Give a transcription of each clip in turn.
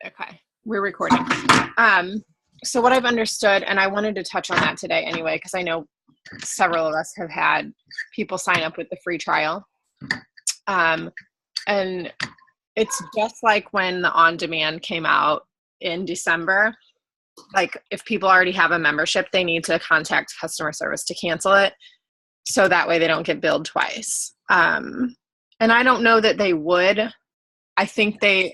Okay, we're recording. So what I've understood, and I wanted to touch on that today anyway, because I know several of us have had people sign up with the free trial. And it's just like when the on-demand came out in December. Like if people already have a membership, they need to contact customer service to cancel it. So that way they don't get billed twice. And I don't know that they would. I think they've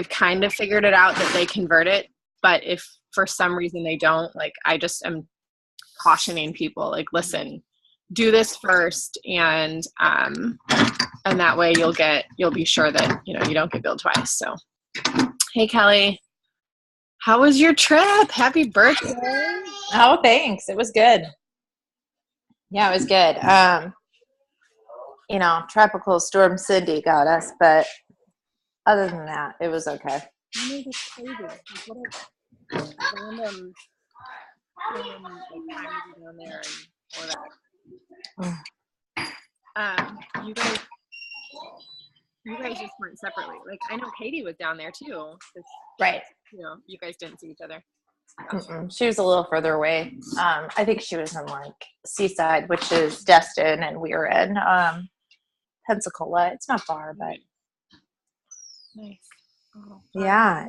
kind of figured it out that they convert it. But if for some reason they don't, like I just am cautioning people, like, listen, do this first, and that way you'll be sure that you don't get billed twice. So, hey Kelly, how was your trip? Happy birthday! Oh, thanks. It was good. Yeah, it was good. Tropical storm Cindy got us, but other than that, it was okay. I know, that's crazy. Like, what a random time to be down there and all that. You guys just weren't separately. Like I know Katie was down there too. Right. You guys didn't see each other. She was a little further away. I think she was in like Seaside, which is Destin, and we were in Pensacola. It's not far, but nice. Oh, yeah.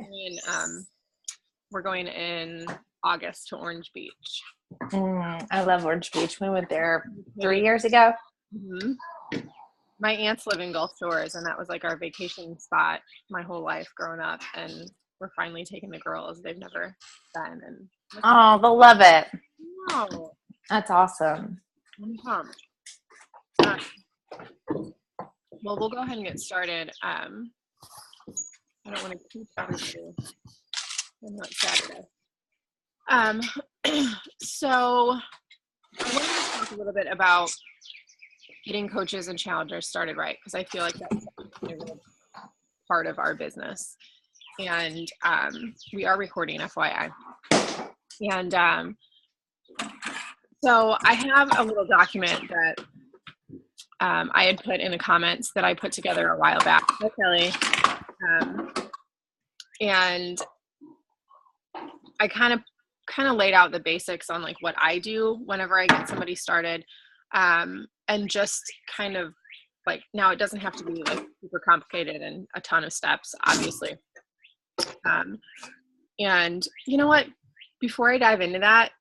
We're going in August to Orange Beach. I love Orange Beach. We went there 3 years ago. Mm-hmm. My aunts live in Gulf Shores, and that was like our vacation spot my whole life growing up. And we're finally taking the girls. They've never been. And they'll love it. Wow. That's awesome. I'm pumped. Well, we'll go ahead and get started. I don't want to keep everybody. I'm not Saturday. So I wanted to talk a little bit about getting coaches and challengers started right, because I feel like that's a real part of our business. And we are recording, FYI. And so I have a little document that I had put in the comments that I put together a while back. Hi, Kelly. And I kind of laid out the basics on like what I do whenever I get somebody started. And just kind of like, now it doesn't have to be like super complicated and a ton of steps, obviously. And you know what, before I dive into that,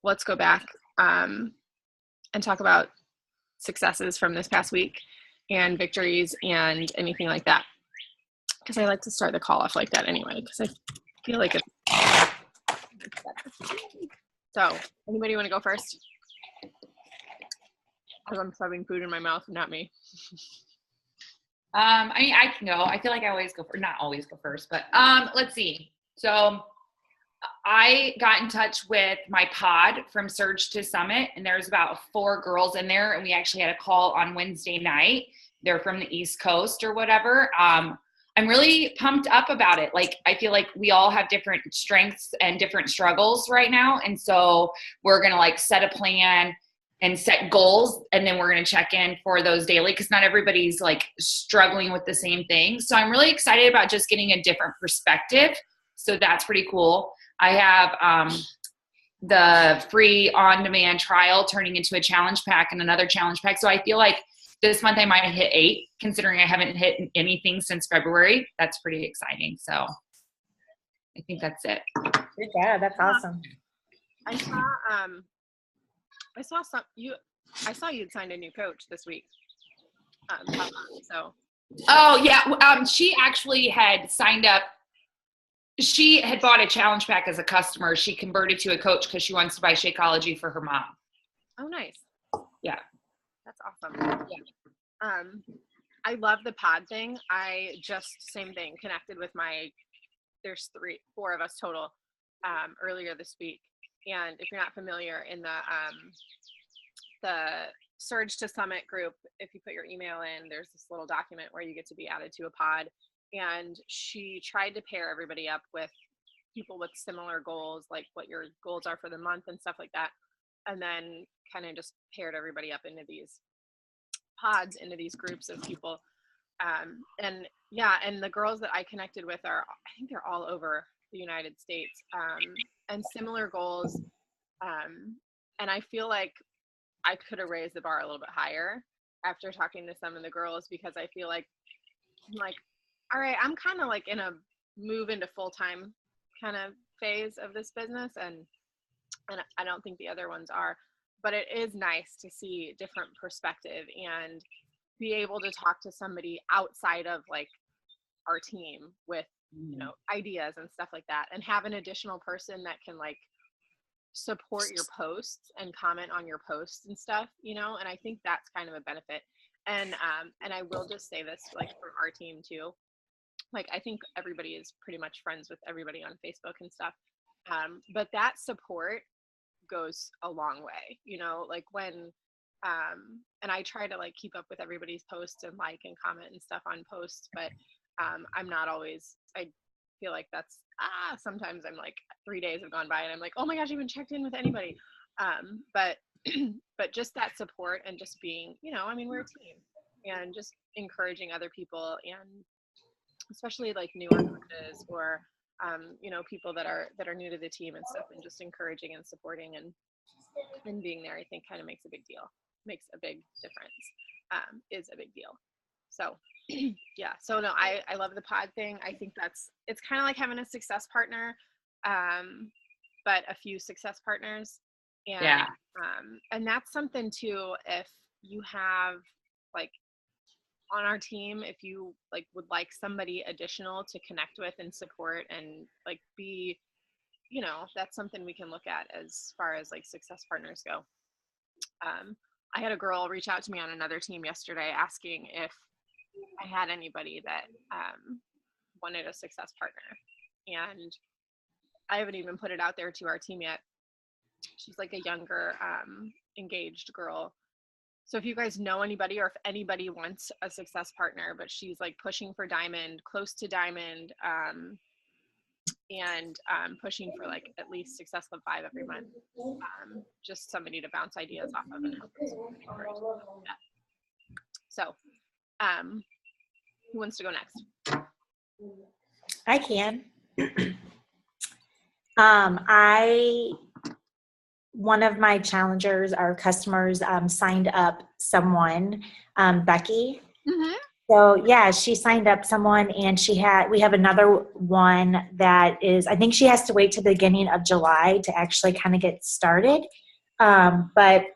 let's go back and talk about successes from this past week and victories and anything like that. Because I like to start the call off like that anyway, because I feel like it's so. Anybody want to go first? Because I'm shoving food in my mouth, not me. I can go. I feel like I always go not always go first, but let's see. So I got in touch with my pod from Surge to Summit, and there's about 4 girls in there, and we actually had a call on Wednesday night. They're from the East Coast or whatever. I'm really pumped up about it. Like, I feel like we all have different strengths and different struggles right now. And so we're going to like set a plan and set goals. And then we're going to check in for those daily, because not everybody's like struggling with the same thing. So I'm really excited about just getting a different perspective. So that's pretty cool. I have the free on-demand trial turning into a challenge pack and another challenge pack. So I feel like this month I might have hit 8, considering I haven't hit anything since February. That's pretty exciting. So I think that's it. Good job. That's awesome. I saw you had signed a new coach this week. Oh yeah. She actually had signed up. She had bought a challenge pack as a customer. She converted to a coach because she wants to buy Shakeology for her mom. Oh, nice. Yeah. That's awesome. Yeah. I love the pod thing. I just, same thing, connected with there's 4 of us total, earlier this week. And if you're not familiar, in the Surge to Summit group, if you put your email in, there's this little document where you get to be added to a pod. And she tried to pair everybody up with people with similar goals, like what your goals are for the month and stuff like that. And then kind of just paired everybody up into these pods, into these groups of people. And yeah, and the girls that I connected with I think they're all over the United States, and similar goals. And I feel like I could have raised the bar a little bit higher after talking to some of the girls, because I feel like I'm like, all right, I'm kind of like in a move into full-time kind of phase of this business, and I don't think the other ones are, but it is nice to see different perspective and be able to talk to somebody outside of like our team with, you know, ideas and stuff like that, and have an additional person that can like support your posts and comment on your posts and stuff, you know. And I think that's kind of a benefit. And I will just say this, like, for our team too, like, I think everybody is pretty much friends with everybody on Facebook and stuff, but that support goes a long way, you know, like when and I try to like keep up with everybody's posts and like and comment and stuff on posts, but I'm not always, I feel like that's sometimes I'm like 3 days have gone by and I'm like, oh my gosh, I haven't checked in with anybody. But but just that support and just being, you know, I mean, we're a team, and just encouraging other people, and especially like newer coaches or you know, people that are new to the team and stuff, and just encouraging and supporting and being there, I think kind of makes a big difference, is a big deal. So yeah, so no, I love the pod thing. I think it's kind of like having a success partner, but a few success partners. And Yeah. And that's something too, if you have like on our team, if you like would like somebody additional to connect with and support and like be, you know, that's something we can look at as far as like success partners go. I had a girl reach out to me on another team yesterday asking if I had anybody that wanted a success partner, and I haven't even put it out there to our team yet. She's like a younger engaged girl. So if you guys know anybody, or if anybody wants a success partner, but she's like pushing for diamond, close to diamond, and pushing for like at least Success Club 5 every month, just somebody to bounce ideas off of and help us move forward. Yeah. So who wants to go next? I can. One of my challengers, our customers, signed up someone, Becky. Mm-hmm. So yeah, she signed up someone, and we have another one that is, I think she has to wait to the beginning of July to actually kind of get started. But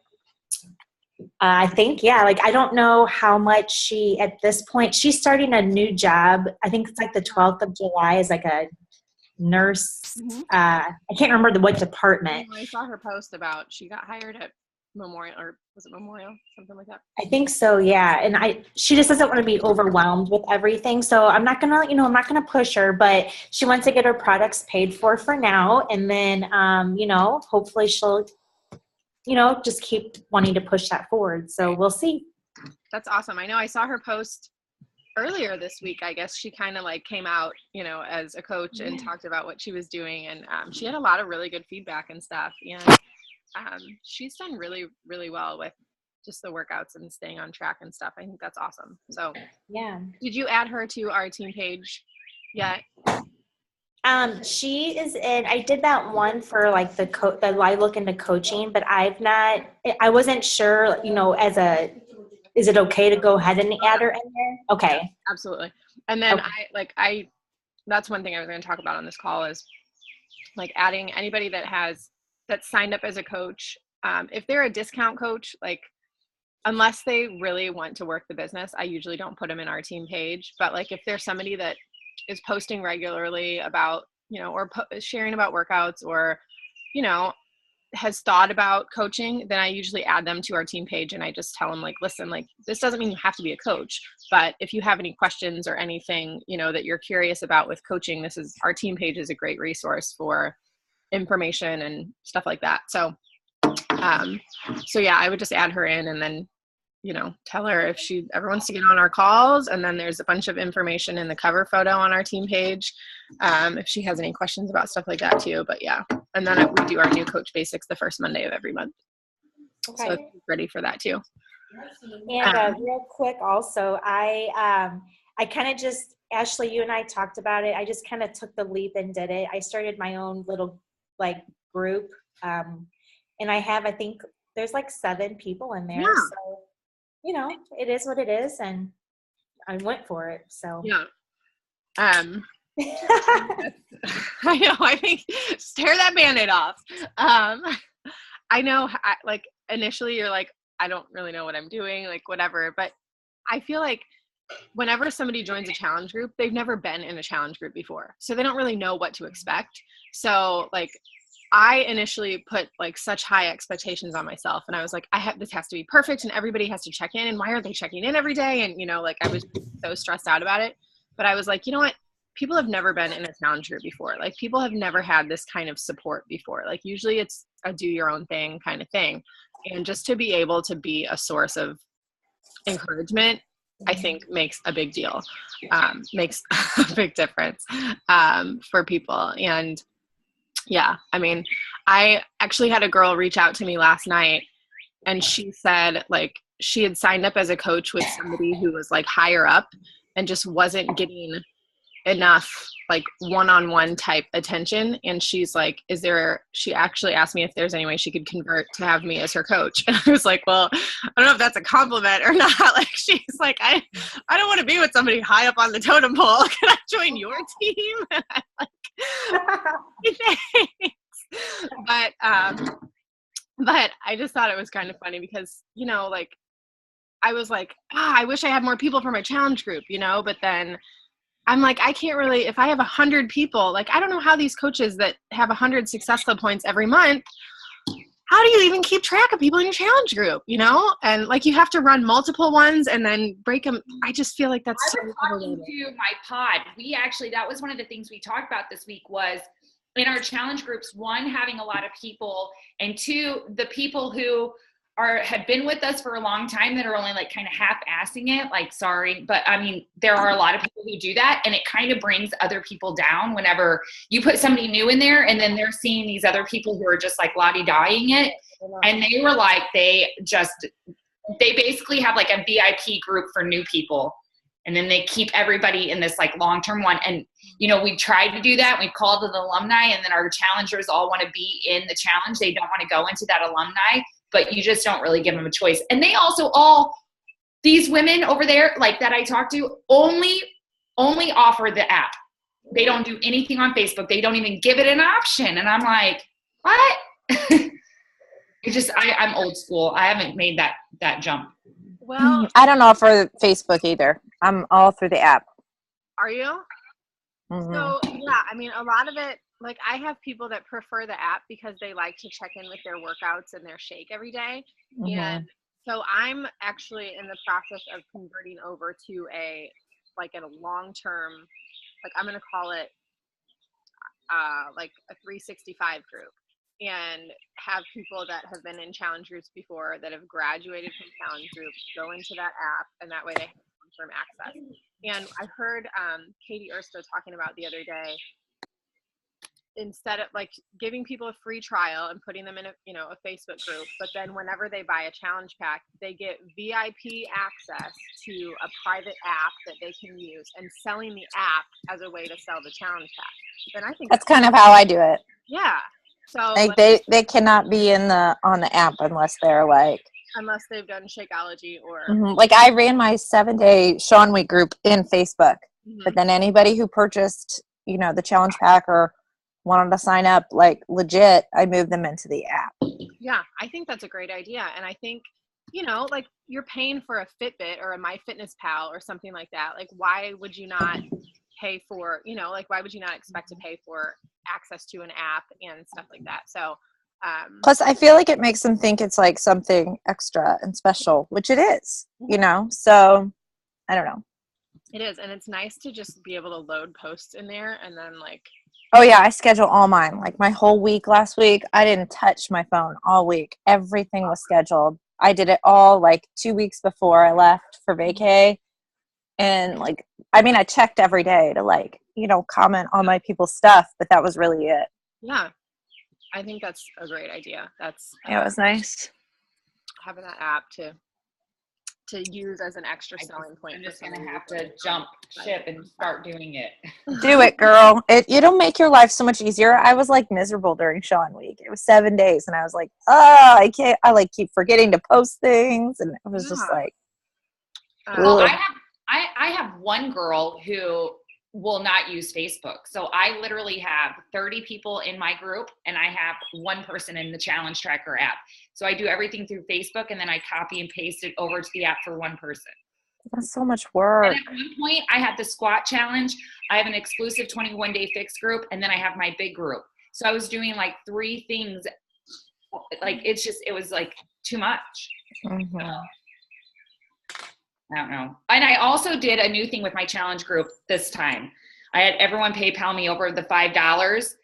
I think, yeah, like, I don't know how much at this point, she's starting a new job. I think it's like the 12th of July is like a nurse. Mm-hmm. I can't remember what department. I saw her post about she got hired at Memorial, or was it Memorial? Something like that. I think so, yeah. And she just doesn't want to be overwhelmed with everything. So I'm not gonna push her, but she wants to get her products paid for now. And then, hopefully she'll, just keep wanting to push that forward. So we'll see. That's awesome. I know I saw her post earlier this week. I guess she kind of like came out, as a coach and talked about what she was doing. And she had a lot of really good feedback and stuff. And she's done really, really well with just the workouts and staying on track and stuff. I think that's awesome. So yeah. Did you add her to our team page yet? She is in, I did that one for like the I look into coaching, but I wasn't sure, is it okay to go ahead and add her in there? Okay. Yeah, absolutely. And then okay. That's one thing I was going to talk about on this call is like adding anybody that's signed up as a coach. If they're a discount coach, like, unless they really want to work the business, I usually don't put them in our team page. But like, if there's somebody that is posting regularly about, or sharing about workouts, or, has thought about coaching, then I usually add them to our team page. And I just tell them like, listen, like, this doesn't mean you have to be a coach, but if you have any questions or anything, that you're curious about with coaching, our team page is a great resource for information and stuff like that. So yeah, I would just add her in, and then, tell her if she ever wants to get on our calls. And then there's a bunch of information in the cover photo on our team page, if she has any questions about stuff like that too. But yeah, and then we do our new Coach Basics the first Monday of every month. Okay. So ready for that too. And real quick, also, I kind of just, Ashley, you and I talked about it. I just kind of took the leap and did it. I started my own little like group, and I think there's like 7 people in there. Yeah. So, it is what it is, and I went for it. So Yeah. I know. I think just tear that Band-Aid off. I know, like, initially you're like, I don't really know what I'm doing, like, whatever. But I feel like whenever somebody joins a challenge group, they've never been in a challenge group before. So they don't really know what to expect. So, like, I initially put, like, such high expectations on myself. And I was like, this has to be perfect and everybody has to check in. And why aren't they checking in every day? And, like, I was so stressed out about it. But I was like, you know what? People have never been in a challenge group before. Like, people have never had this kind of support before. Like, usually it's a do your own thing kind of thing. And just to be able to be a source of encouragement, I think makes a big deal, makes a big difference for people. And yeah, I mean, I actually had a girl reach out to me last night, and she said, like, she had signed up as a coach with somebody who was like higher up and just wasn't getting enough like one-on-one type attention. And she's like, she actually asked me if there's any way she could convert to have me as her coach. And I was like, well, I don't know if that's a compliment or not. Like, she's like, I don't want to be with somebody high up on the totem pole. Can I join your team? And I'm like, thanks. But I just thought it was kind of funny because, like, I was like, I wish I had more people for my challenge group, but then I'm like, I can't really, if I have 100 people, like, I don't know how these coaches that have 100 successful points every month, how do you even keep track of people in your challenge group, And like, you have to run multiple ones and then break them. I just feel like that's I was talking to my pod. That was one of the things we talked about this week was in our challenge groups, 1, having a lot of people, and 2, the people who have been with us for a long time that are only like kind of half-assing it, like, sorry, but I mean, there are a lot of people who do that, and it kind of brings other people down whenever you put somebody new in there and then they're seeing these other people who are just like lottie-dying it. And they were like, they basically have like a VIP group for new people, and then they keep everybody in this like long-term one. And we tried to do that. We've called the alumni, and then our challengers all want to be in the challenge. They don't want to go into that alumni, but you just don't really give them a choice. And they also these women over there, like, that I talked to, only offer the app. They don't do anything on Facebook. They don't even give it an option. And I'm like, what? I'm old school. I haven't made that jump. Well, I don't offer Facebook either. I'm all through the app. Are you? Mm-hmm. So yeah, I mean, a lot of it, like, I have people that prefer the app because they like to check in with their workouts and their shake every day. Mm-hmm. And so I'm actually in the process of converting over to a long-term, like, I'm going to call it like a 365 group, and have people that have been in challenge groups before that have graduated from challenge groups go into that app, and that way they have long-term access. And I heard Katie Ersto talking about the other day, instead of like giving people a free trial and putting them in a Facebook group, but then whenever they buy a challenge pack, they get VIP access to a private app that they can use, and selling the app as a way to sell the challenge pack. And I think that's kind of how I do it. Yeah. So like they cannot be on the app unless they're like, unless they've done Shakeology or like, I ran my 7-day Sean Week group in Facebook, but then anybody who purchased, the challenge pack or wanted to sign up, like, legit, I moved them into the app. Yeah, I think that's a great idea. And I think, like, you're paying for a Fitbit or a MyFitnessPal or something like that. Like, why would you not pay for, like, why would you not expect to pay for access to an app and stuff like that? So plus, I feel like it makes them think it's like something extra and special, which it is, so I don't know. It is. And it's nice to just be able to load posts in there, and then, like, oh yeah, I schedule all mine. Like, my whole week last week, I didn't touch my phone all week. Everything was scheduled. I did it all like 2 weeks before I left for vacay. And like, I mean, I checked every day to, like, comment on my people's stuff, but that was really it. Yeah. I think that's a great idea. It was nice having that app to to use as an extra selling point. I'm for just gonna somebody have who's to jump ship and start doing it. Do it, girl. It'll make your life so much easier. I was like miserable during Sean Week. It was 7 days, and I was like, oh, I can't. I like keep forgetting to post things, and it was just Yeah. like, Well, ugh. I have one girl who will not use Facebook. So I literally have 30 people in my group and I have one person in the challenge tracker app. So I do everything through Facebook and then I copy and paste it over to the app for one person. That's so much work. And at one point I had the squat challenge. I have an exclusive 21-day fix group and then I have my big group. So I was doing like 3 things. Like it was like too much. Mm-hmm. I don't know. And I also did a new thing with my challenge group this time. I had everyone PayPal me over the $5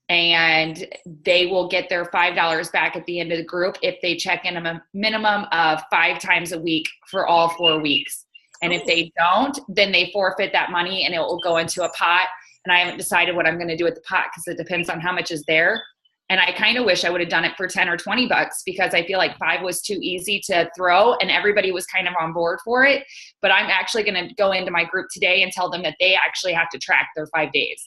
and they will get their $5 back at the end of the group if they check in a minimum of 5 times a week for all 4 weeks. And if they don't, then they forfeit that money and it will go into a pot. And I haven't decided what I'm going to do with the pot because it depends on how much is there. And I kind of wish I would have done it for 10 or 20 bucks because I feel like 5 was too easy to throw and everybody was kind of on board for it. But I'm actually going to go into my group today and tell them that they actually have to track their 5 days.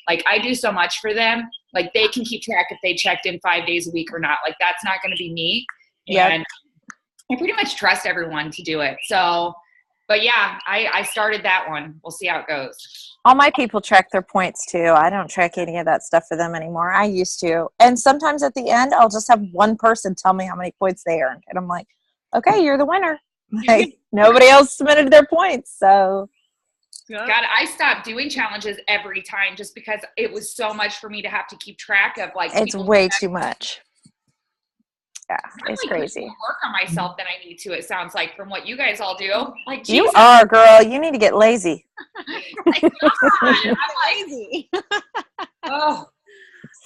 Like I do so much for them. Like they can keep track if they checked in 5 days a week or not. Like that's not going to be me. Yep. And I pretty much trust everyone to do it. So, but yeah, I started that one. We'll see how it goes. All my people track their points too. I don't track any of that stuff for them anymore. I used to. And sometimes at the end, I'll just have one person tell me how many points they earned. And I'm like, okay, you're the winner. Like, nobody else submitted their points. So, Yeah. God, I stopped doing challenges every time just because it was so much for me to have to keep track of. Like, it's people way too much. Yeah, I'm it's like putting crazy. more work on myself than I need to, it sounds like, from what you guys all do. Like, You Jesus, are, girl. You need to get lazy. like, God. I'm like, Crazy. oh,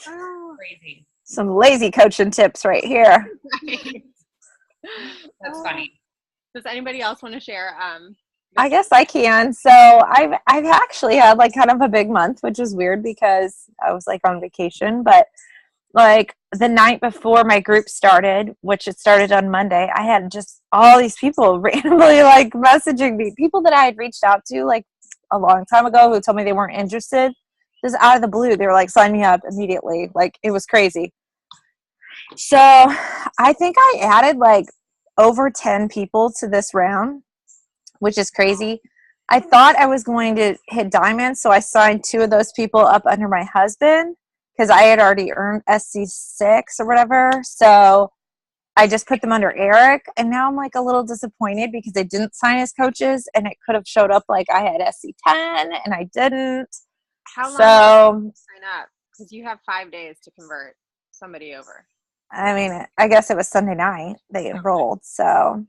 Oh. crazy. Some lazy coaching tips right here. That's funny. Does anybody else want to share? I guess I can. So I've actually had like kind of a big month, which is weird because I was like on vacation. But like the night before my group started, which it started on Monday, I had just all these people randomly like messaging me, people that I had reached out to like a long time ago who told me they weren't interested. Just out of the blue, they were like, sign me up immediately. Like it was crazy. So I think I added like over 10 people to this round, which is crazy. I thought I was going to hit diamond, so I signed 2 of those people up under my husband because I had already earned SC6 or whatever. So I just put them under Eric, and now I'm like a little disappointed because I didn't sign as coaches, and it could have showed up like I had SC10, and I didn't. How long So, did you sign up? Because you have 5 days to convert somebody over. I mean, I guess it was Sunday night they enrolled, so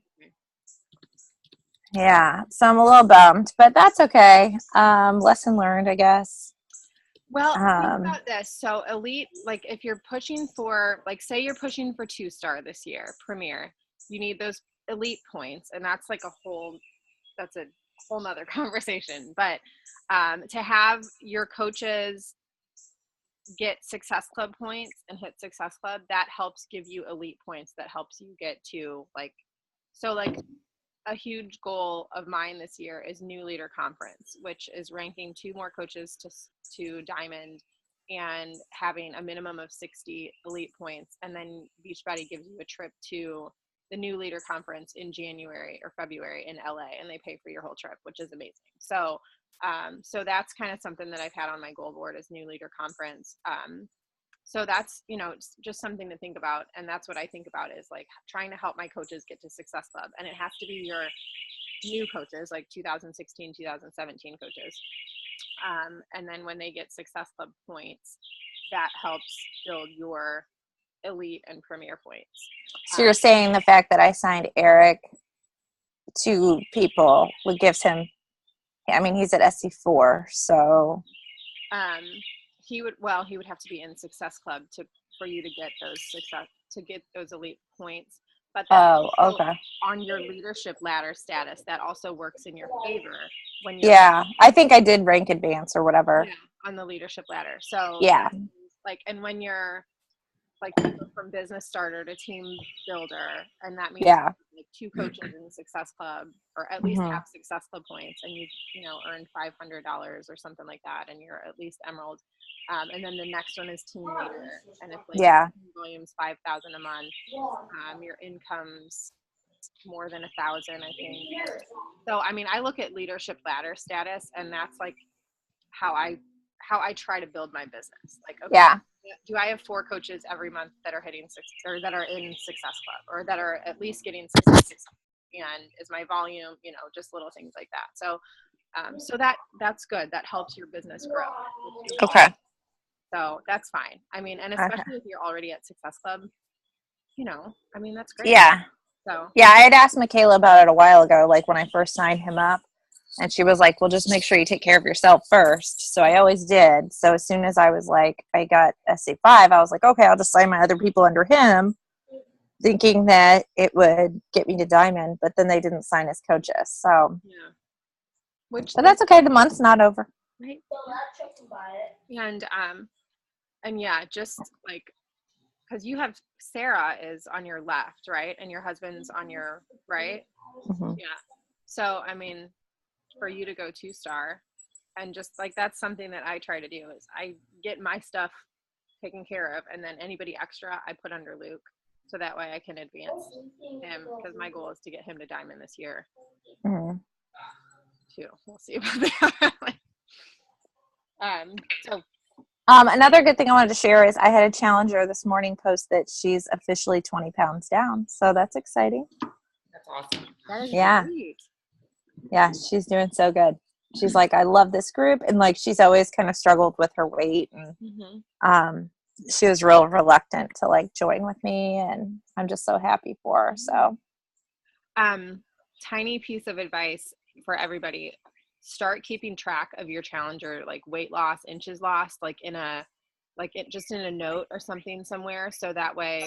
yeah. So I'm a little bummed, but that's okay. Lesson learned, I guess. Well, think about this. So elite, like if you're pushing for, like say you're pushing for 2-star this year, premier, you need those elite points. And that's like that's a whole nother conversation. But to have your coaches get Success Club points and hit Success Club, that helps give you elite points. That helps you get to like a huge goal of mine this year is New Leader Conference, which is ranking 2 more coaches to Diamond and having a minimum of 60 elite points. And then Beachbody gives you a trip to the New Leader Conference in January or February in LA, and they pay for your whole trip, which is amazing. So that's kind of something that I've had on my goal board is New Leader Conference. So that's, just something to think about. And that's what I think about is like trying to help my coaches get to Success Club. And it has to be your new coaches, like 2016, 2017 coaches. And then when they get Success Club points, that helps build your elite and premier points. So you're saying the fact that I signed Eric to people gives him, I mean, he's at SC4, so. He would have to be in Success Club for you to get those elite points. But okay. On your leadership ladder status, that also works in your favor when you're I think I did rank advance or whatever. on the leadership ladder. So yeah, like, and when you're like to go from business starter to team builder, and that means Yeah. like 2 coaches in the Success Club, or at least Mhm. have Success Club points, and you know earned $500 or something like that, and you're at least Emerald. And then the next one is team leader, and if like Yeah. volume's 5,000 a month, your income's more than 1,000, I think. So I mean, I look at leadership ladder status, and that's like how I try to build my business. Like, okay, Yeah. do I have 4 coaches every month that are hitting or that are in Success Club, or that are at least getting success? And is my volume, you know, just little things like that. So, so that's good. That helps your business grow. Okay. So that's fine. I mean, and Okay. especially if you're already at Success Club, you know, I mean, that's great. Yeah. So Yeah, I had asked Michaela about it a while ago, like when I first signed him up. And she was like, well, just make sure you take care of yourself first. So I always did. So as soon as I was like, I got SA5, I was like, okay, I'll just sign my other people under him, thinking that it would get me to Diamond. But then they didn't sign as coaches. So, yeah, which but that's okay. The month's not over. right. And yeah, just like, because you have Sarah is on your left, right, and your husband's on your right. Mhm. Yeah. So I mean, for you to go 2-star, and just like that's something that I try to do is I get my stuff taken care of, and then anybody extra I put under Luke, so that way I can advance him, because my goal is to get him to Diamond this year Mhm. too. We'll see about that. So Another good thing I wanted to share is I had a challenger this morning post that she's officially 20 pounds down. So that's exciting. That's awesome. that is Yeah. great. Yeah, she's doing so good. She's like, I love this group. And like, she's always kind of struggled with her weight. And she was real reluctant to like join with me. And I'm just so happy for her. So, Tiny piece of advice for everybody: start keeping track of your challenger, like weight loss, inches lost, like just in a note or something somewhere, so that way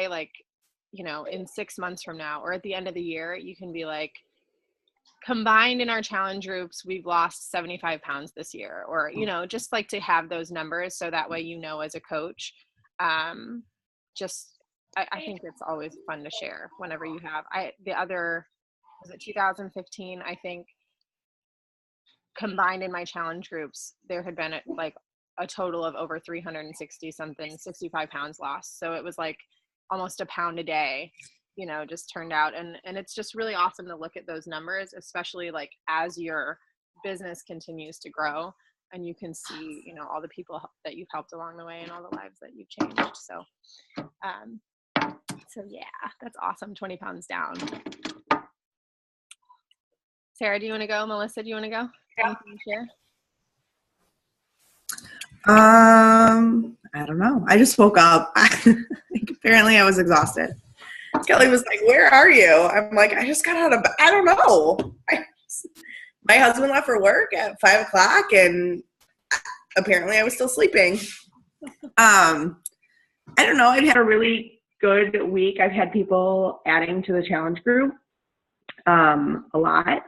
like you know, in 6 months from now or at the end of the year, you can be like, combined in our challenge groups, we've lost 75 pounds this year, or, you know, just like to have those numbers, so that way, you know, as a coach, I think it's always fun to share whenever you have. Was it 2015? I think combined in my challenge groups, there had been like a total of over 65 pounds lost. So it was like almost a pound a day, you know, just turned out. And it's just really awesome to look at those numbers, especially like as your business continues to grow, and you can see, you know, all the people that you've helped along the way and all the lives that you've changed. So yeah, that's awesome. 20 pounds down. Sarah, do you want to go? Melissa, do you want to go? Anything to share? I don't know. I just woke up. Apparently I was exhausted. Kelly was like, where are you? I'm like, I just got out of bed. I don't know. My husband left for work at 5 o'clock, and apparently I was still sleeping. I don't know. I've had a really good week. I've had people adding to the challenge group a lot.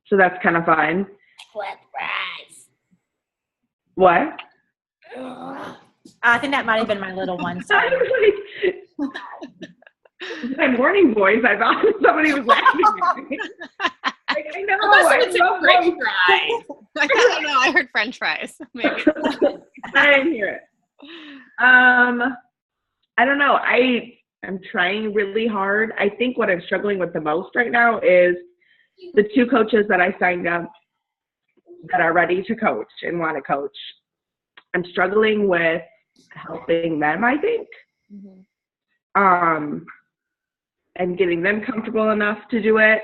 So that's kind of fun. Flip fries. What? I think that might have been my little one. Sorry. My morning voice, I thought somebody was laughing at me. Like, I know. I love French fries. I don't know. I heard French fries. Maybe. I didn't hear it. I don't know. I'm trying really hard. I think what I'm struggling with the most right now is the 2 coaches that I signed up that are ready to coach and want to coach. I'm struggling with helping them, I think. And getting them comfortable enough to do it.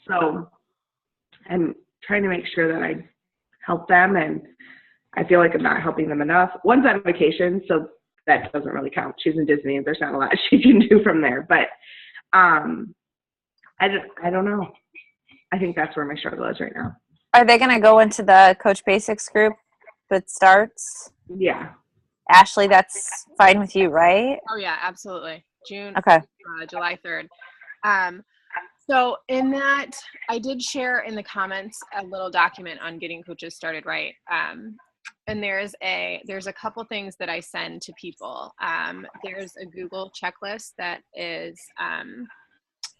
So I'm trying to make sure that I help them, and I feel like I'm not helping them enough. One's on vacation, so that doesn't really count. She's in Disney, and there's not a lot she can do from there. But I don't know. I think that's where my struggle is right now. Are they going to go into the Coach Basics group that starts? Yeah. Ashley, that's fine with you, right? Oh yeah, absolutely. July 3rd. So in that, I did share in the comments a little document on getting coaches started right. And there's a couple things that I send to people. There's a Google checklist that is,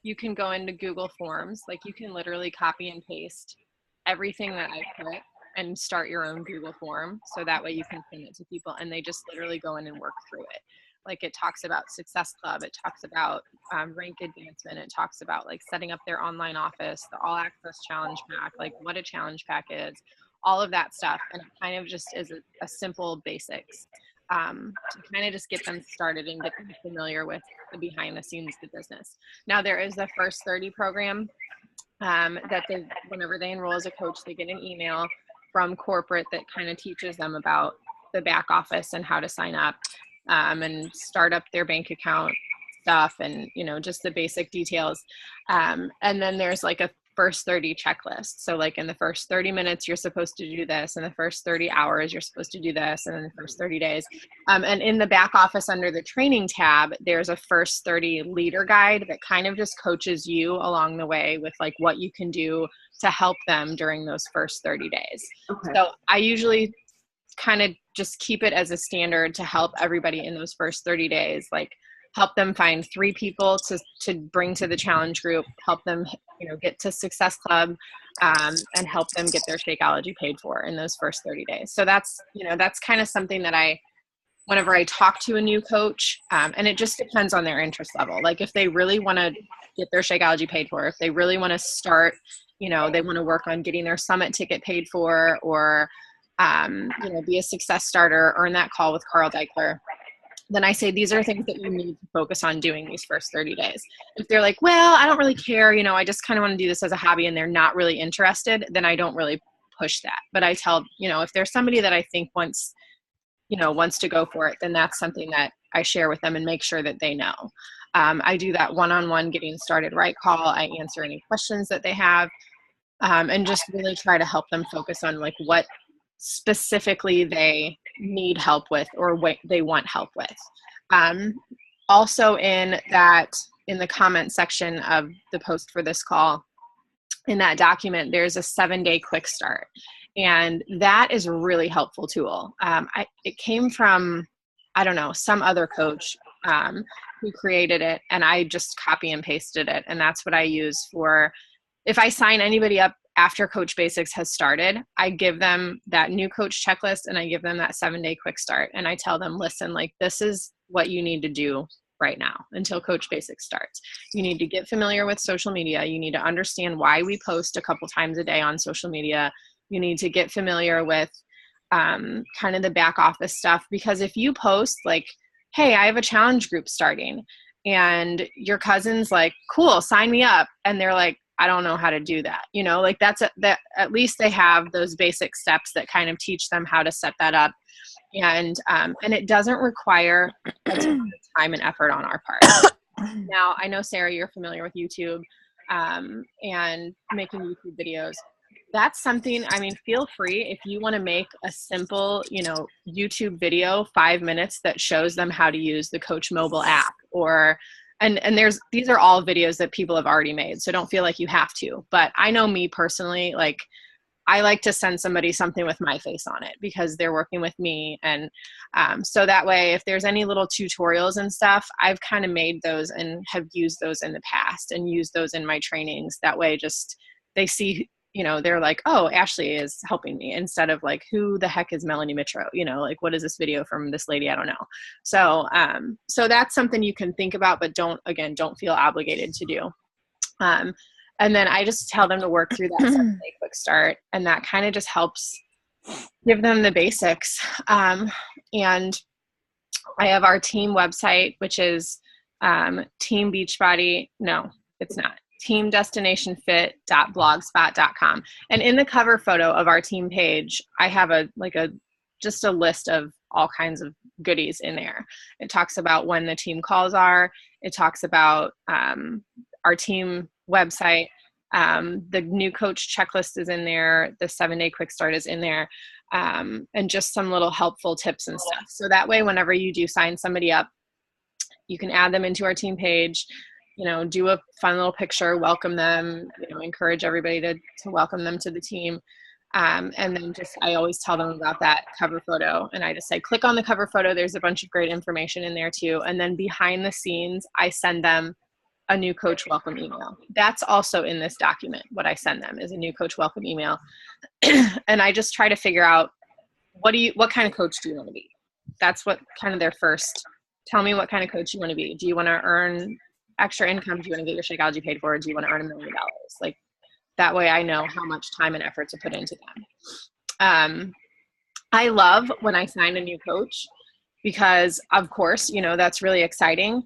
you can go into Google Forms, like you can literally copy and paste everything that I put and start your own Google form. So that way you can send it to people and they just literally go in and work through it. Like it talks about Success Club, it talks about rank advancement, it talks about like setting up their online office, the all access challenge pack, like what a challenge pack is, all of that stuff. And it kind of just is a simple basics to kind of just get them started and get them familiar with the behind the scenes of the business. Now there is the First 30 program that whenever they enroll as a coach, they get an email from corporate that kind of teaches them about the back office and how to sign up and start up their bank account stuff and, you know, just the basic details. And then there's like a First 30 checklist. So like in the first 30 minutes, you're supposed to do this. In the first 30 hours, you're supposed to do this. And in the first 30 days. And in the back office under the training tab, there's a First 30 leader guide that kind of just coaches you along the way with like what you can do to help them during those first 30 days. Okay. So I usually kind of just keep it as a standard to help everybody in those first 30 days, like help them find 3 people to bring to the challenge group, help them, you know, get to Success Club, and help them get their Shakeology paid for in those first 30 days. So that's, you know, that's kind of something that whenever I talk to a new coach, and it just depends on their interest level. Like if they really want to get their Shakeology paid for, if they really want to start, you know, they want to work on getting their summit ticket paid for, or, you know, be a success starter, earn that call with Carl Deichler, then I say these are things that you need to focus on doing these first 30 days. If they're like, well, I don't really care, you know, I just kind of want to do this as a hobby and they're not really interested, then I don't really push that. But I tell, you know, if there's somebody that I think wants to go for it, then that's something that I share with them and make sure that they know. I do that one-on-one getting started right call. I answer any questions that they have, and just really try to help them focus on like what specifically they need help with or what they want help with. Also in the comment section of the post for this call, in that document, there's a 7-day quick start. And that is a really helpful tool. It came from, I don't know, some other coach who created it, and I just copy and pasted it. And that's what I use for, if I sign anybody up after Coach Basics has started, I give them that new coach checklist and I give them that 7-day quick start. And I tell them, listen, like this is what you need to do right now until Coach Basics starts. You need to get familiar with social media. You need to understand why we post a couple times a day on social media. You need to get familiar with kind of the back office stuff, because if you post like, hey, I have a challenge group starting, and your cousin's like, cool, sign me up. And they're like, I don't know how to do that. You know, like that at least they have those basic steps that kind of teach them how to set that up. And it doesn't require a ton of time and effort on our part. Now, I know, Sarah, you're familiar with YouTube and making YouTube videos. That's something, I mean, feel free if you want to make a simple, you know, YouTube video, 5 minutes that shows them how to use the Coach mobile app, or and these are all videos that people have already made, so don't feel like you have to. But I know me personally, like I like to send somebody something with my face on it because they're working with me. And so that way, if there's any little tutorials and stuff, I've kind of made those and have used those in the past and used those in my trainings. That way, just they see, you know, they're like, oh, Ashley is helping me, instead of like, who the heck is Melanie Mitro? You know, like, what is this video from this lady? I don't know. So, so that's something you can think about, but don't feel obligated to do. And then I just tell them to work through that 7-day quick start, and that kind of just helps give them the basics. And I have our team website, which is Team Beachbody. No, it's not. teamdestinationfit.blogspot.com. And in the cover photo of our team page, I have just a list of all kinds of goodies in there. It talks about when the team calls are. It talks about our team website. The new coach checklist is in there. The 7-day quick start is in there. And just some little helpful tips and stuff. So that way, whenever you do sign somebody up, you can add them into our team page. do a fun little picture, welcome them, encourage everybody to welcome them to the team. And then I always tell them about that cover photo, and I just say, click on the cover photo. There's a bunch of great information in there too. And then behind the scenes, I send them a new coach welcome email. That's also in this document. What I send them is a new coach welcome email. And I just try to figure out, what kind of coach do you want to be? That's what kind of their first, tell me what kind of coach you want to be. Do you want to earn extra income? Do you want to get your Shakeology paid for? Or do you want to earn $1 million? Like, that way I know how much time and effort to put into them. I love when I sign a new coach because, of course, that's really exciting.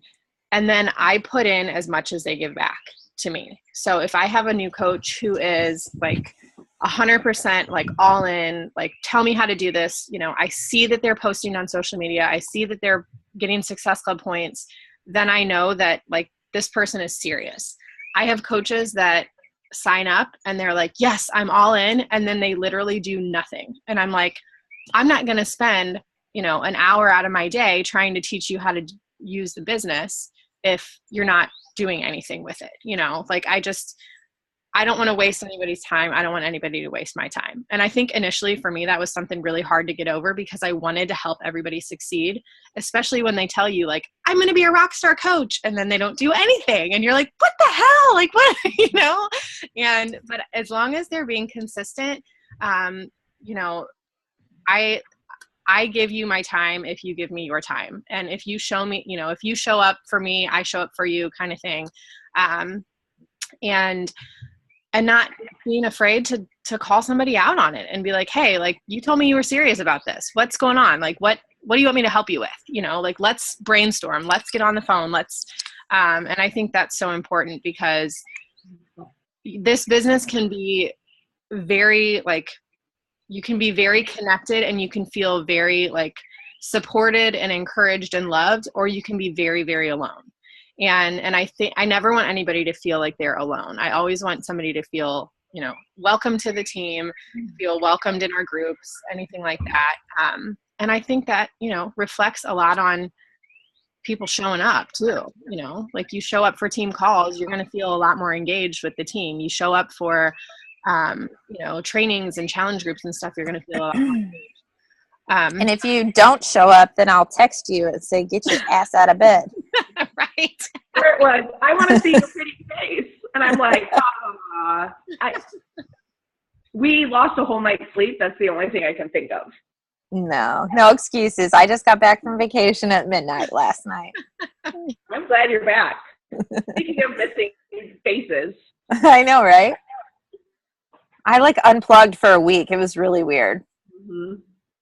And then I put in as much as they give back to me. So if I have a new coach who is like 100% like all in, like, tell me how to do this, I see that they're posting on social media, I see that they're getting Success Club points, then I know that like this person is serious. I have coaches that sign up and they're like, yes, I'm all in. And then they literally do nothing. And I'm like, I'm not going to spend, an hour out of my day trying to teach you how to use the business if you're not doing anything with it. Like, I don't want to waste anybody's time. I don't want anybody to waste my time. And I think initially for me, that was something really hard to get over because I wanted to help everybody succeed, especially when they tell you like, I'm going to be a rock star coach, and then they don't do anything. And you're like, what the hell? Like, what, but as long as they're being consistent, I give you my time if you give me your time. And if you show me, if you show up for me, I show up for you, kind of thing. And not being afraid to call somebody out on it and be like, hey, like, you told me you were serious about this. What's going on? Like, what do you want me to help you with? Like, let's brainstorm, let's get on the phone. And I think that's so important because this business can be very, like, you can be very connected and you can feel very like supported and encouraged and loved, or you can be very, very alone. And I think I never want anybody to feel like they're alone. I always want somebody to feel, welcome to the team, feel welcomed in our groups, anything like that. And I think that, reflects a lot on people showing up too. Like, you show up for team calls, you're going to feel a lot more engaged with the team. You show up for, trainings and challenge groups and stuff, you're going to feel a lot more engaged. And if you don't show up, then I'll text you and say, get your ass out of bed. Right. Where it was, I want to see your pretty face. And I'm like, we lost a whole night's sleep. That's the only thing I can think of. No excuses. I just got back from vacation at midnight last night. I'm glad you're back. Speaking of missing faces. I know, right? I like unplugged for a week. It was really weird. Mm-hmm.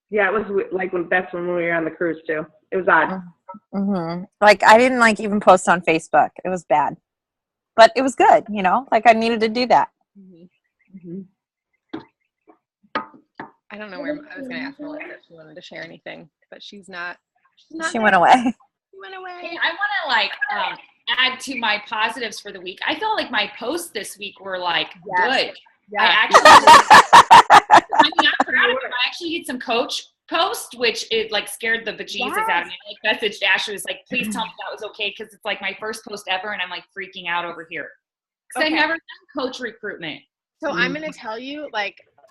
Yeah, it was like that's when we were on the cruise too. It was odd. Mm-hmm. Like, I didn't like even post on Facebook. It was bad, but it was good. Like, I needed to do that. Mm-hmm. I don't know where I was going to ask Melissa if she wanted to share anything, but she's not. She went away. She went away. Hey, I want to add to my positives for the week. I felt like my posts this week were good. Yeah. I actually, I'm proud of them. I actually did some coach post, which it scared the bejesus out of me. I messaged Ashley, was like, please tell me that was okay, because it's my first post ever, and I'm freaking out over here because I've never done coach recruitment. So I'm going to tell you,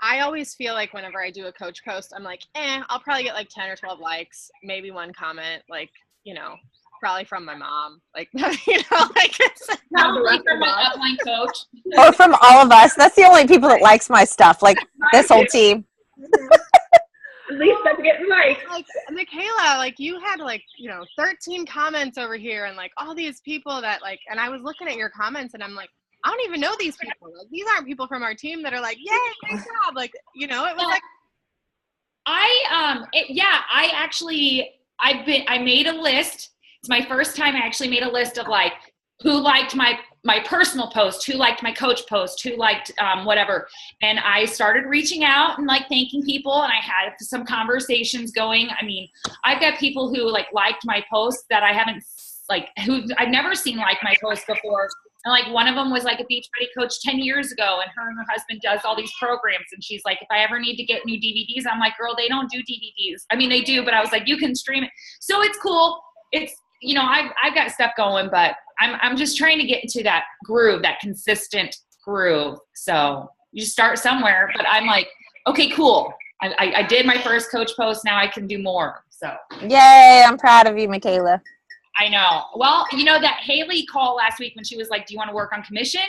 I always feel like whenever I do a coach post, I'm like, I'll probably get 10 or 12 likes, maybe one comment, probably from my mom, it's probably from my upline coach or from all of us. That's the only people that likes my stuff, this whole team. At least I'm getting likes. Michaela, you had 13 comments over here, and all these people that and I was looking at your comments, and I'm like, I don't even know these people. These aren't people from our team that are yay, great job. It was I made a list. It's my first time I actually made a list of who liked my personal post, who liked my coach post, who liked whatever. And I started reaching out and thanking people, and I had some conversations going. I mean, I've got people who liked my post that I haven't who I've never seen my post before. And one of them was a Beachbody coach 10 years ago, and her husband does all these programs, and she's like, if I ever need to get new DVDs, I'm like, girl, they don't do DVDs. I mean, they do, but I was like, you can stream it. So it's cool. It's, I've got stuff going, but I'm just trying to get into that groove, that consistent groove. So you start somewhere, but I'm like, okay, cool. I did my first coach post. Now I can do more. So Yay, I'm proud of you, Michaela. I know. Well, you know that Haley call last week when she was like, do you want to work on commission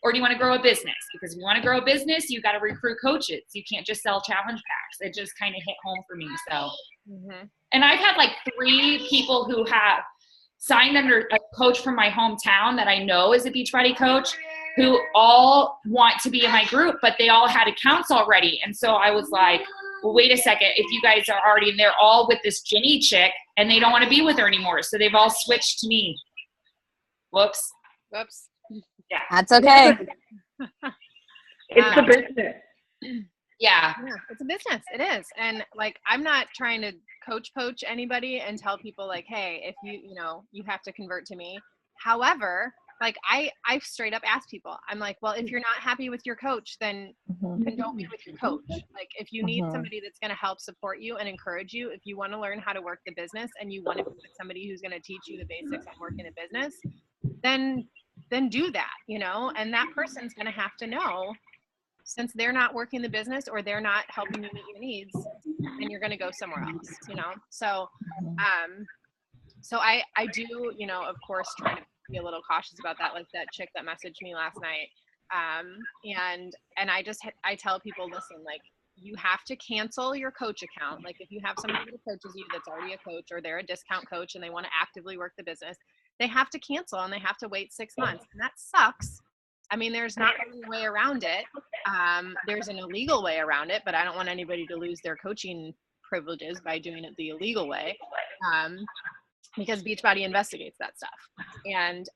or do you want to grow a business? Because if you want to grow a business, you got to recruit coaches. You can't just sell challenge packs. It just kind of hit home for me. So, and I've had like 3 people who have signed under a coach from my hometown that I know is a Beachbody coach who all want to be in my group, but they all had accounts already. And so I was like, well, wait a second. If you guys are already in there all with this Ginny chick and they don't want to be with her anymore. So they've all switched to me. Whoops. Yeah. That's okay. It's a business. Yeah. It's a business. It is. And like, I'm not trying to coach poach anybody and tell people like, hey, if you have to convert to me. However, like I straight up ask people, I'm like, well, if you're not happy with your coach, then don't be with your coach. Like if you need somebody that's going to help support you and encourage you, if you want to learn how to work the business and you want to be with somebody who's going to teach you the basics of working a business, then do that, and that person's going to have to know, since they're not working the business or they're not helping you meet your needs, then you're going to go somewhere else, So, so I do, of course, try to be a little cautious about that, like that chick that messaged me last night. And I tell people, listen, like you have to cancel your coach account. Like if you have somebody that coaches you that's already a coach or they're a discount coach and they want to actively work the business, they have to cancel and they have to wait 6 months. And that sucks. I mean, there's not really a way around it. There's an illegal way around it, but I don't want anybody to lose their coaching privileges by doing it the illegal way. Because Beachbody investigates that stuff. And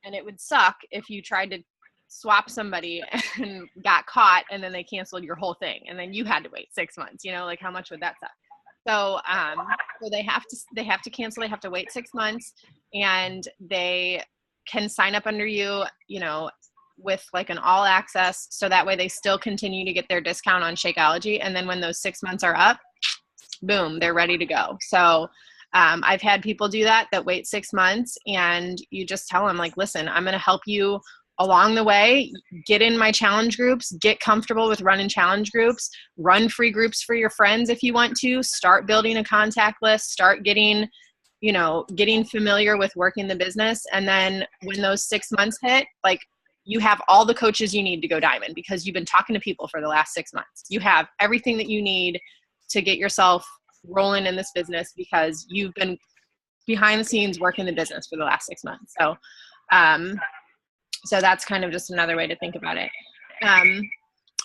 it would suck if you tried to swap somebody and got caught and then they canceled your whole thing and then you had to wait 6 months, like how much would that suck? So, so they have to cancel, they have to wait 6 months and they can sign up under you, with like an all access. So that way they still continue to get their discount on Shakeology. And then when those 6 months are up, boom, they're ready to go. So, I've had people do that wait 6 months and you just tell them like, listen, I'm going to help you along the way, get in my challenge groups, get comfortable with running challenge groups, run free groups for your friends if you want to, start building a contact list, start getting familiar with working the business. And then when those 6 months hit, like you have all the coaches you need to go diamond because you've been talking to people for the last 6 months. You have everything that you need to get yourself rolling in this business because you've been behind the scenes working the business for the last 6 months. So, so that's kind of just another way to think about it.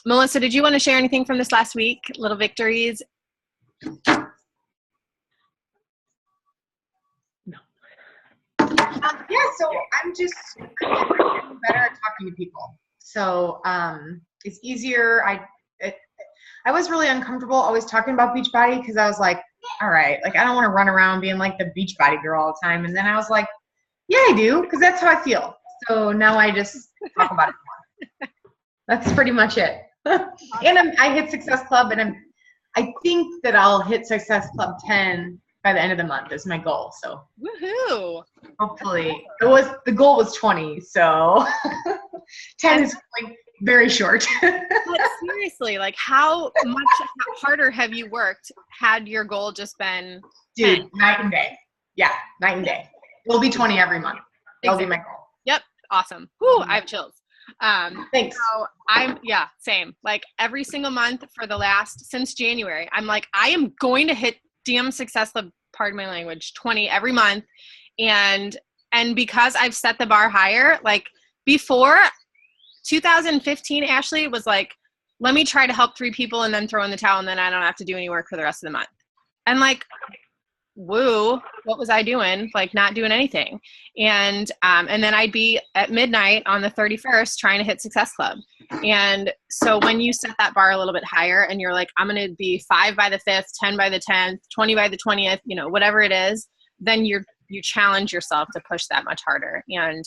Melissa, did you want to share anything from this last week? Little victories? No. Yeah, so I'm just getting better at talking to people. So it's easier. I was really uncomfortable always talking about Beachbody because I was like, all right, like I don't want to run around being like the Beachbody girl all the time. And then I was like, yeah, I do, because that's how I feel. So now I just talk about it more. That's pretty much it. And I hit Success Club, and I think that I'll hit Success Club 10 by the end of the month is my goal. So Woohoo! hopefully the goal was 20, so 10 is like very short. But seriously, like how much harder have you worked had your goal just been 10? Dude, night and day. Yeah, night and day. It'll be 20 every month. That'll be my goal. Yep. Awesome. Whoo, I have chills. Thanks. So same. Like every single month since January, I'm like, I am going to hit DM Success Club, pardon my language, 20 every month. And because I've set the bar higher, like before 2015, Ashley was like, let me try to help 3 people and then throw in the towel and then I don't have to do any work for the rest of the month. And like, woo, what was I doing? Like not doing anything. And then I'd be at midnight on the 31st trying to hit Success Club. And so when you set that bar a little bit higher and you're like, I'm going to be 5 by the 5th, 10 by the 10th, 20 by the 20th, whatever it is, then you challenge yourself to push that much harder. And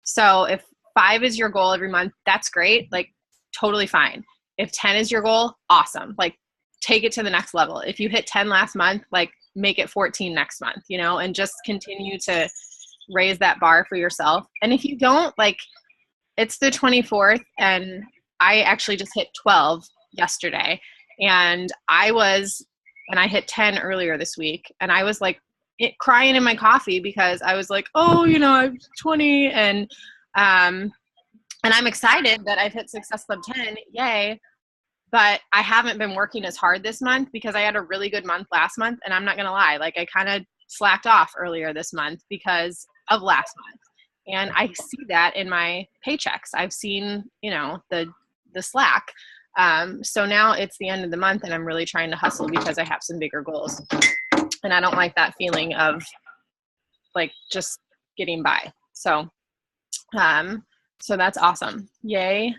so if 5 is your goal every month, that's great. Like totally fine. If 10 is your goal, awesome. Like take it to the next level. If you hit 10 last month, like make it 14 next month, and just continue to raise that bar for yourself. And if you don't, like, it's the 24th, and I actually just hit 12 yesterday, and I hit 10 earlier this week, and I was like crying in my coffee because I was like, oh, I'm 20, and I'm excited that I've hit Success Club 10, yay. But I haven't been working as hard this month because I had a really good month last month, and I'm not going to lie, like, I kind of slacked off earlier this month because of last month. And I see that in my paychecks. I've seen, the slack. So now it's the end of the month, and I'm really trying to hustle because I have some bigger goals. And I don't like that feeling of like just getting by. So, so that's awesome. Yay.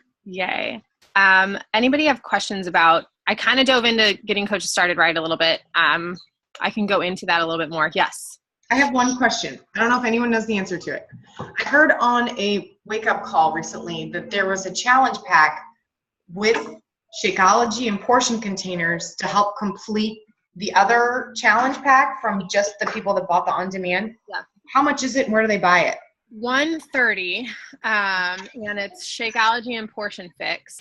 Anybody have questions about, I kind of dove into getting coaches started right a little bit. I can go into that a little bit more. Yes. I have one question. I don't know if anyone knows the answer to it. I heard on a wake-up call recently that there was a challenge pack with Shakeology and portion containers to help complete the other challenge pack from just the people that bought the on-demand. Yeah. How much is it and where do they buy it? $130, and it's Shakeology and Portion Fix.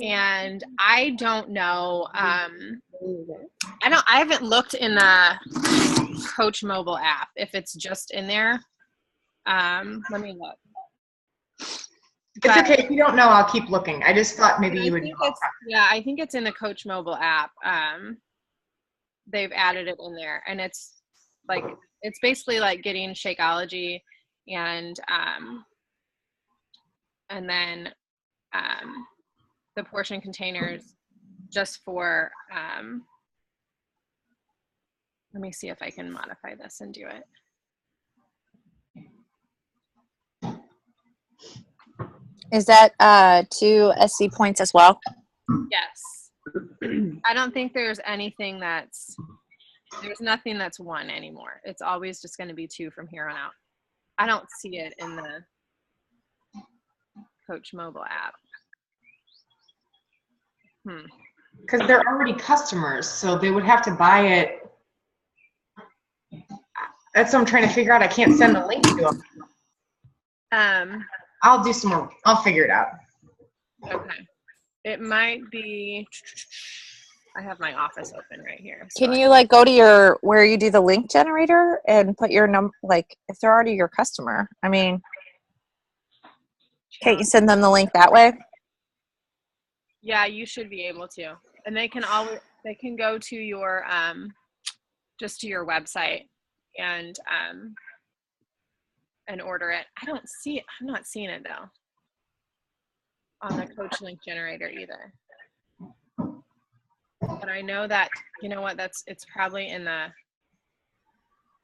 And I don't know. I haven't looked in the Coach mobile app if it's just in there. Let me look. It's okay if you don't know. I'll keep looking. I just thought maybe you would know. Yeah, I think it's in the Coach mobile app. They've added it in there, and it's basically like getting Shakeology and then the portion containers just for let me see if I can modify this and do it. Is that 2 SC points as well? Yes. I don't think there's nothing that's 1 anymore. It's always just going to be 2 from here on out. I don't see it in the Coach mobile app. Because they're already customers, so they would have to buy it. That's what I'm trying to figure out. I can't send a link to them. I'll do some more. I'll figure it out. Okay. It might be, I have my office open right here. So Can you go to where you do the link generator and put your number, if they're already your customer? I mean, can't you send them the link that way? Yeah, you should be able to. And they can go to your, just to your website and order it. I don't see it. I'm not seeing it though on the Coach link generator either. But I know that, you know what, it's probably in the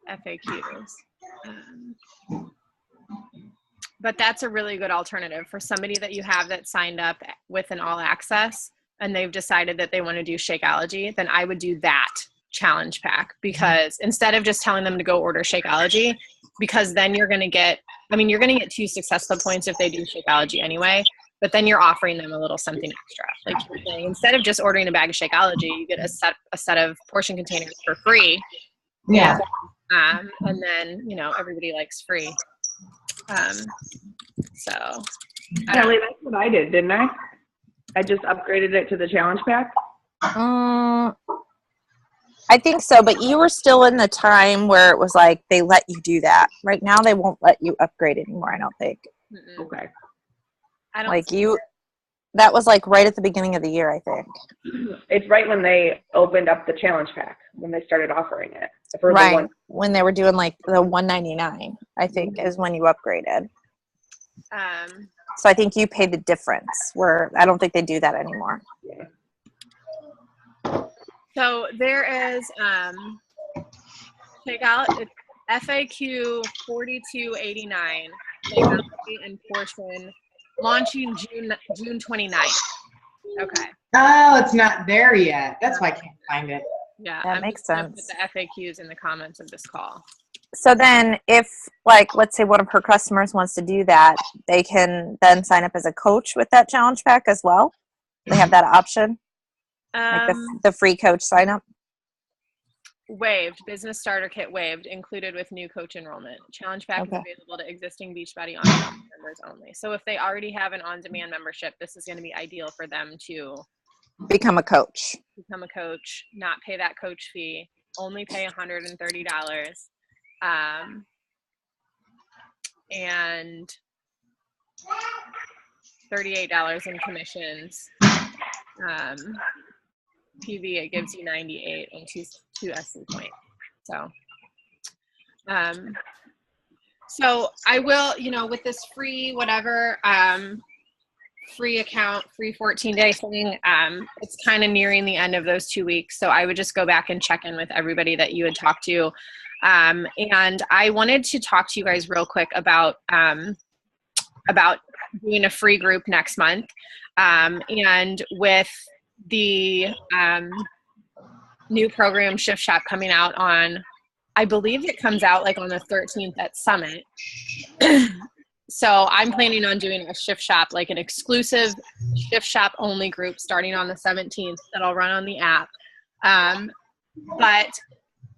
FAQs. But that's a really good alternative for somebody that you have that signed up with an all access and they've decided that they want to do Shakeology. Then I would do that challenge pack, because instead of just telling them to go order Shakeology, because then you're going to get 2 Success Club points if they do Shakeology anyway, but then you're offering them a little something extra. Like you're saying, instead of just ordering a bag of Shakeology, you get a set of portion containers for free. Yeah. And then, everybody likes free. So. Kelly, that's what I did, didn't I? I just upgraded it to the challenge pack. I think so, but you were still in the time where it was like they let you do that. Right now, they won't let you upgrade anymore, I don't think. Okay. I don't that was right at the beginning of the year, I think. It's right when they opened up the challenge pack, when they started offering it. Right, when they were doing the $199, I think, is when you upgraded. So I think you paid the difference, where I don't think they do that anymore. Yeah. So there is FAQ 4289, Shakeology and Portion, launching June 29th. Okay. Oh, it's not there yet. That's why I can't find it. Yeah, that makes sense. Put the FAQs in the comments of this call. So then if, let's say one of her customers wants to do that, they can then sign up as a coach with that challenge pack as well? They have that option? The free coach sign up? waived. Business starter kit waived, included with new coach enrollment. Challenge pack Okay. is available to existing Beachbody on-demand members only. So if they already have an on-demand membership, this is going to be ideal for them to Become a coach. become a coach, not pay that coach fee, only pay $130, and $38 in commissions. PV, it gives you 98 and two SC points. So I will, with this free whatever, free account, free 14-day thing, it's kind of nearing the end of those 2 weeks. So I would just go back and check in with everybody that you had talked to. And I wanted to talk to you guys real quick about doing a free group next month. And with the new program Shift Shop coming out on, I believe it comes out like on the 13th at Summit. So I'm planning on doing a Shift Shop, like an exclusive Shift Shop only group starting on the 17th that I'll run on the app. But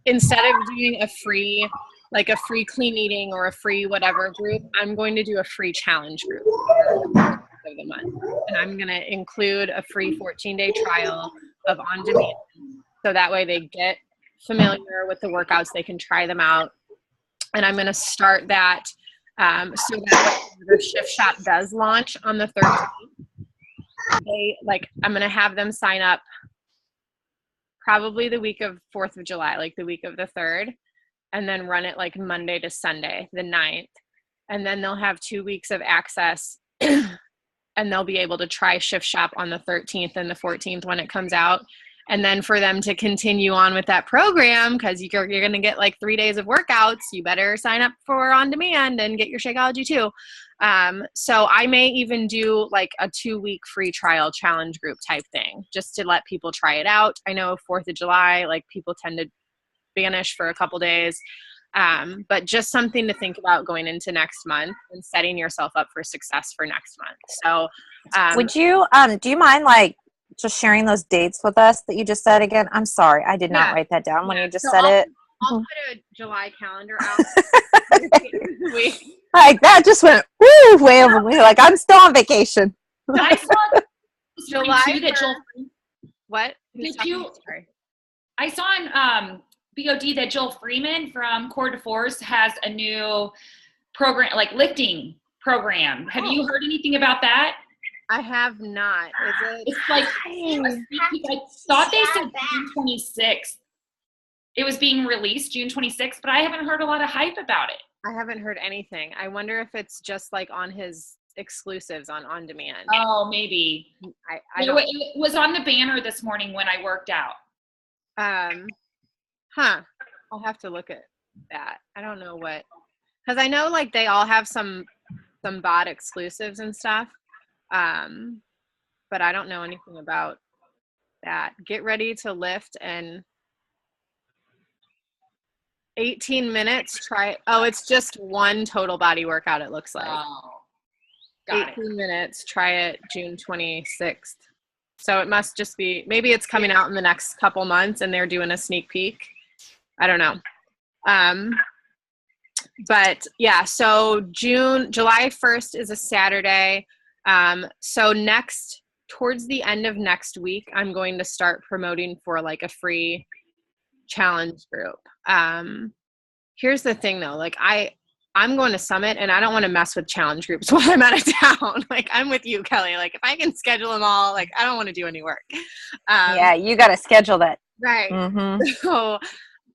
instead of doing a free clean eating or a free whatever group, I'm going to do a free challenge group of the month. And I'm going to include a free 14-day trial of On Demand. So that way they get familiar with the workouts, they can try them out. And I'm going to start that so that when the Shift Shop does launch on the 13th, I'm going to have them sign up probably the week of 4th of July, like the week of the 3rd, and then run it like Monday to Sunday, the 9th. And then they'll have 2 weeks of access and they'll be able to try Shift Shop on the 13th and the 14th when it comes out. And then for them to continue on with that program, because you're going to get like 3 days of workouts, you better sign up for On Demand and get your Shakeology too. So I may even do like a 2-week free trial challenge group type thing, just to let people try it out. I know 4th of July, like people tend to vanish for a couple days, but just something to think about going into next month and setting yourself up for success for next month. So would you, do you mind like just sharing those dates with us that you just said again? I'm sorry, I did not write that down when you just said it. I'll put a July calendar out. Like that just went way over me. Like I'm still on vacation. I saw July too that Joel. What? Did you? I saw on BOD that Joel Freeman from Core de Force has a new program, like lifting program. Have you heard anything about that? I have not. Is it? It's like I thought they said June 26th. It was being released June 26th, but I haven't heard a lot of hype about it. I haven't heard anything. I wonder if it's just like on his exclusives on Demand. Oh, maybe. It was on the banner this morning when I worked out. I'll have to look at that. I don't know what, because I know like they all have some bot exclusives and stuff. But I don't know anything about that. Get ready to lift and 18 minutes. It's just one total body workout. It looks like. Oh, got 18 minutes. Try it June 26th. So it must just be, maybe it's coming out in the next couple months and they're doing a sneak peek. I don't know. But yeah, so July 1st is a Saturday. So towards the end of next week, I'm going to start promoting for like a free challenge group. Here's the thing though, like I'm going to Summit and I don't want to mess with challenge groups while I'm out of town. Like I'm with you, Kelly. Like if I can schedule them all, like I don't want to do any work. Yeah, you got to schedule that. Right. Mm-hmm. So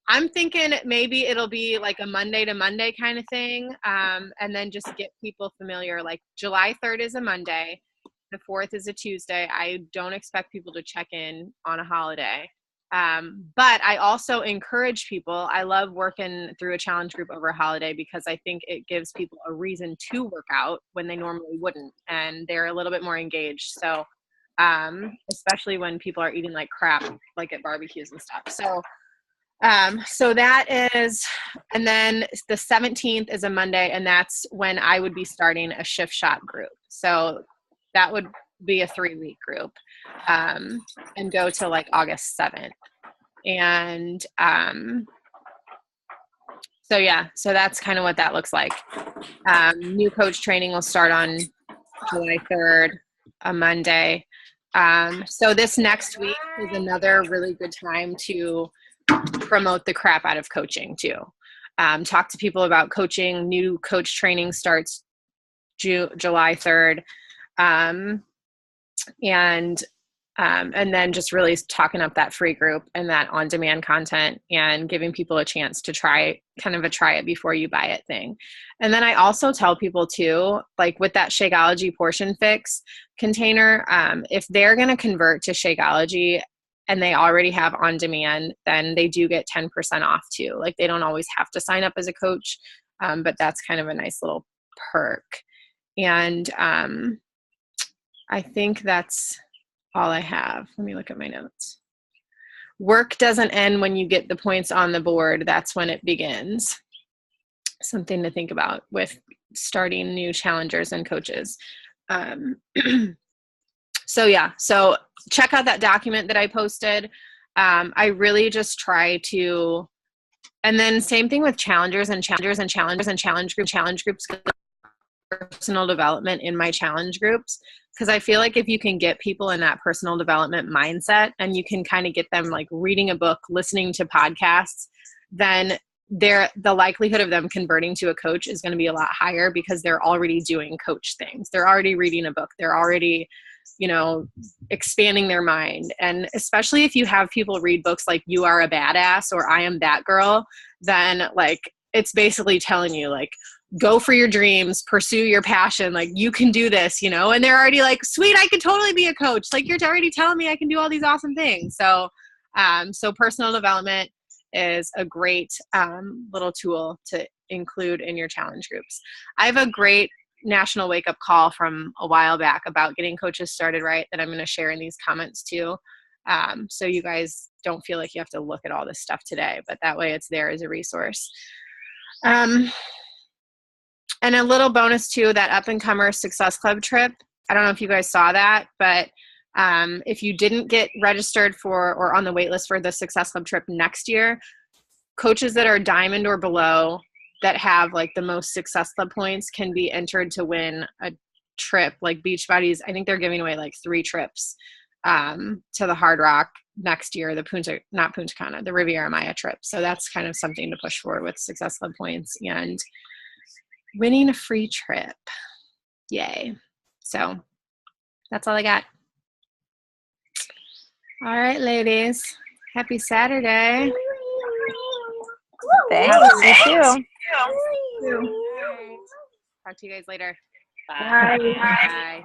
I'm thinking maybe it'll be like a Monday to Monday kind of thing. And then just get people familiar. Like July 3rd is a Monday. The 4th is a Tuesday. I don't expect people to check in on a holiday. But I also encourage people. I love working through a challenge group over a holiday because I think it gives people a reason to work out when they normally wouldn't. And they're a little bit more engaged. So especially when people are eating like crap, like at barbecues and stuff. So that is, and then the 17th is a Monday, and that's when I would be starting a Shift Shop group. So that would be a 3-week group, and go to like August 7th. And so yeah, so that's kind of what that looks like. New coach training will start on July 3rd, a Monday. So this next week is another really good time to promote the crap out of coaching too. Talk to people about coaching. New coach training starts July 3rd. And then just really talking up that free group and that on-demand content and giving people a chance to try it before you buy it thing. And then I also tell people too, like with that Shakeology Portion Fix container, if they're going to convert to Shakeology and they already have on-demand, then they do get 10% off too. Like they don't always have to sign up as a coach, but that's kind of a nice little perk. And I think that's all I have. Let me look at my notes. Work doesn't end when you get the points on the board. That's when it begins. Something to think about with starting new challengers and coaches. So check out that document that I posted. I really just try to, and then same thing with challengers and challenge groups, personal development in my challenge groups. Because I feel like if you can get people in that personal development mindset and you can kind of get them like reading a book, listening to podcasts, then the likelihood of them converting to a coach is going to be a lot higher because they're already doing coach things. They're already reading a book. They're already, expanding their mind. And especially if you have people read books like You Are a Badass or I Am That Girl, then like it's basically telling you like, go for your dreams, pursue your passion. Like you can do this, and they're already like, sweet, I could totally be a coach. Like you're already telling me I can do all these awesome things. So, personal development is a great little tool to include in your challenge groups. I have a great national wake up call from a while back about getting coaches started right that I'm going to share in these comments too. So you guys don't feel like you have to look at all this stuff today, but that way it's there as a resource. And a little bonus too, that Up and Comer Success Club trip. I don't know if you guys saw that, but if you didn't get registered for or on the wait list for the Success Club trip next year, coaches that are diamond or below that have like the most Success Club points can be entered to win a trip. Like Beachbody's, I think they're giving away like 3 trips to the Hard Rock next year, the Punta Cana, the Riviera Maya trip. So that's kind of something to push for with Success Club points and winning a free trip. Yay. So that's all I got. All right, ladies. Happy Saturday. Thanks. You too. Talk to you guys later. Bye. Bye.